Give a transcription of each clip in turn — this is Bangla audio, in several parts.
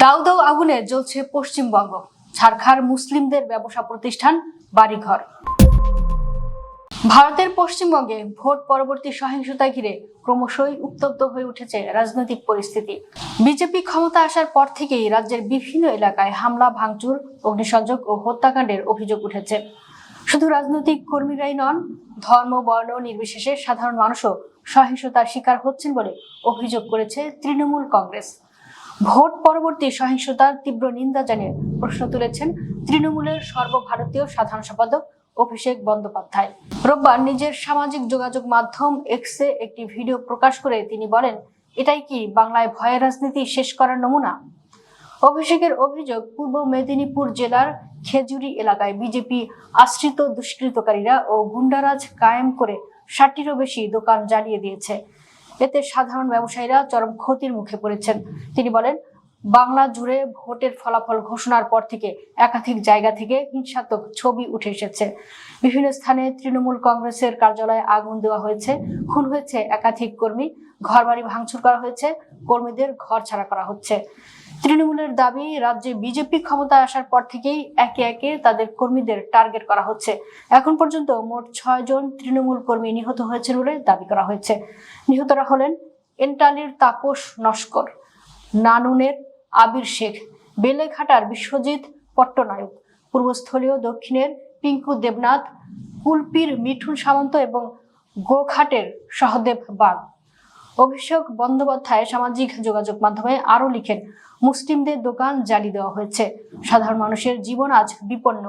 দাউ দাউ আগুনে জ্বলছে পশ্চিমবঙ্গ, ছারখার মুসলিমদের ব্যবসা প্রতিষ্ঠান, বাড়িঘর। ভারতের পশ্চিমবঙ্গে ভোট পরবর্তী সহিংসতা ঘিরে ক্রমশই উত্তপ্ত হয়ে উঠেছে রাজনৈতিক পরিস্থিতি। বিজেপি ক্ষমতা আসার পর থেকেই রাজ্যের বিভিন্ন এলাকায় হামলা, ভাঙচুর, অগ্নিসংযোগ ও হত্যাকাণ্ডের অভিযোগ উঠেছে। শুধু রাজনৈতিক কর্মীরাই নন, ধর্ম বর্ণ নির্বিশেষে সাধারণ মানুষও সহিংসতার শিকার হচ্ছেন বলে অভিযোগ করেছে তৃণমূল কংগ্রেস। ভোট পরবর্তী সহিংসতার তীব্র নিন্দা জানিয়ে প্রশ্ন তুলেছেন তৃণমূলের সর্বভারতীয় সাধারণ সম্পাদক অভিষেক বন্দ্যোপাধ্যায়। রোববার নিজের সামাজিক যোগাযোগ মাধ্যম এক্সে একটি ভিডিও প্রকাশ করে তিনি বলেন, এটাই কি বাংলায় ভয়ের রাজনীতি শেষ করার নমুনা? অভিষেকের অভিযোগ, পূর্ব মেদিনীপুর জেলার খেজুরি এলাকায় বিজেপি আশ্রিত দুষ্কৃতকারীরা ও গুন্ডারাজ কায়েম করে 60টিরও বেশি দোকান জ্বালিয়ে দিয়েছে। এতে সাধারণ ব্যবসায়ীরা চরম ক্ষতির মুখে পড়েছেন। তিনি বলেন, বাংলা জুড়ে ভোটের ফলাফল ঘোষণার পর থেকে একাধিক জায়গা থেকে হিংসাত্মক ছবি উঠে এসেছে। বিভিন্ন স্থানে তৃণমূল কংগ্রেসের কার্যালয়ে আগুন দেওয়া হয়েছে, খুন হয়েছে একাধিক কর্মী, ঘরবাড়ি ভাঙচুর করা হয়েছে, কর্মীদের ঘর ছাড়া করা হচ্ছে। তৃণমূলের দাবি, রাজ্যে বিজেপি ক্ষমতায় আসার পর থেকেই একে একে তাদের কর্মীদের টার্গেট করা হচ্ছে। এখন পর্যন্ত মোট 6 জন তৃণমূল কর্মী নিহত হয়েছেন বলে দাবি করা হয়েছে। নিহতরা হলেন এন্টালির তাপস নস্কর, নানুনের আবির শেখ, বেলেঘাটার বিশ্বজিৎ পট্টনায়ক, পূর্বস্থলীয় দক্ষিণের পিঙ্কু দেবনাথ, কুলপির মিঠুন সামন্ত এবং গোঘাটের সহদেব বাগ। অভিষেক বন্দ্যোপাধ্যায় সামাজিক যোগাযোগ মাধ্যমে আরো লিখেন, মুসলিমদের দোকান জ্বালিয়ে দেওয়া হয়েছে, সাধারণ মানুষের জীবন আজ বিপন্ন।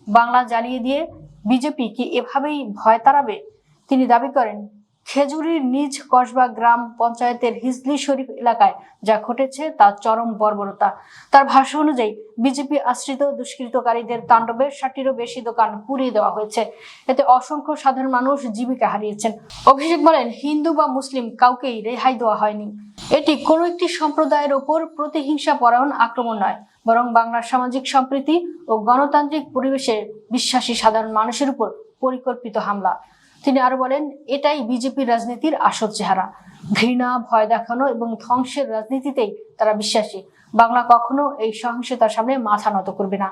বাংলা জ্বালিয়ে দিয়ে বিজেপি কি এভাবেই ভয় তাড়াবে? তিনি দাবি করেন, খেজুরির নিজ কসবা গ্রাম পঞ্চায়েতের হিজলি শরীফ এলাকায় যা ঘটেছে তা চরম বর্বরতা। তার ভাষ্য অনুযায়ী বিজেপি আশ্রিত দুষ্কৃতকারীদের তাণ্ডবে 60টিরও বেশি দোকান পুড়িয়ে দেওয়া হয়েছে। এতে অসংখ্য সাধারণ মানুষ জীবিকা হারিয়েছেন। অভিষেক বলেন, হিন্দু বা মুসলিম কাউকেই রেহাই দেওয়া হয়নি। এটি কোনো একটি সম্প্রদায়ের ওপর প্রতিহিংসা পরায়ণ আক্রমণ নয়, বরং বাংলার সামাজিক সম্প্রীতি ও গণতান্ত্রিক পরিবেশে বিশ্বাসী সাধারণ মানুষের উপর পরিকল্পিত হামলা। তিনি আরো বলেন, এটাই বিজেপির রাজনীতির আসল চেহারা। ঘৃণা, ভয় দেখানো এবং ধ্বংসের রাজনীতিতেই তারা বিশ্বাসী। বাংলা কখনো এই সহিংসতার সামনে মাথা নত করবে না।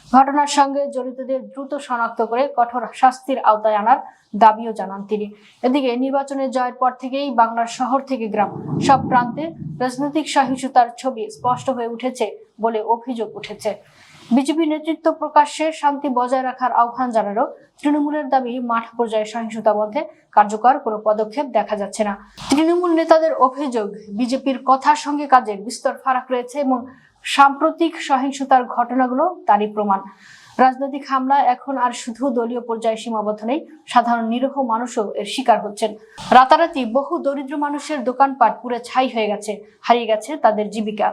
ঘটনার সঙ্গে জড়িতদের দ্রুত শনাক্ত করে কঠোর শাস্তির আওতায় আনার দাবিও জানান তিনি। এদিকে নির্বাচনের জয়ের পর থেকেই বাংলার শহর থেকে গ্রাম সব প্রান্তে রাজনৈতিক সহিংসতার ছবি স্পষ্ট হয়ে উঠেছে বলে অভিযোগ উঠেছে। বিজেপি নেতৃত্ব প্রকাশ্যে শান্তি বজায় রাখার আহ্বান জানালেও তৃণমূলের দাবি, মাঠ পর্যায়ে সহিংসতা বন্ধে কার্যকর কোনো পদক্ষেপ দেখা যাচ্ছে না। তৃণমূল নেতাদের অভিযোগ, বিজেপির কথার সঙ্গে কাজের বিস্তর ফারাক রয়েছে এবং সাম্প্রতিক সহিংসতার ঘটনাগুলো তারই প্রমাণ। রাজনৈতিক হামলা এখন আর শুধু দলীয় পর্যায়ে সীমাবদ্ধ নেই, সাধারণ নিরীহ মানুষও এর শিকার হচ্ছেন। রাতারাতি বহু দরিদ্র মানুষের দোকানপাট পুরো ছাই হয়ে গেছে, হারিয়ে গেছে তাদের জীবিকা।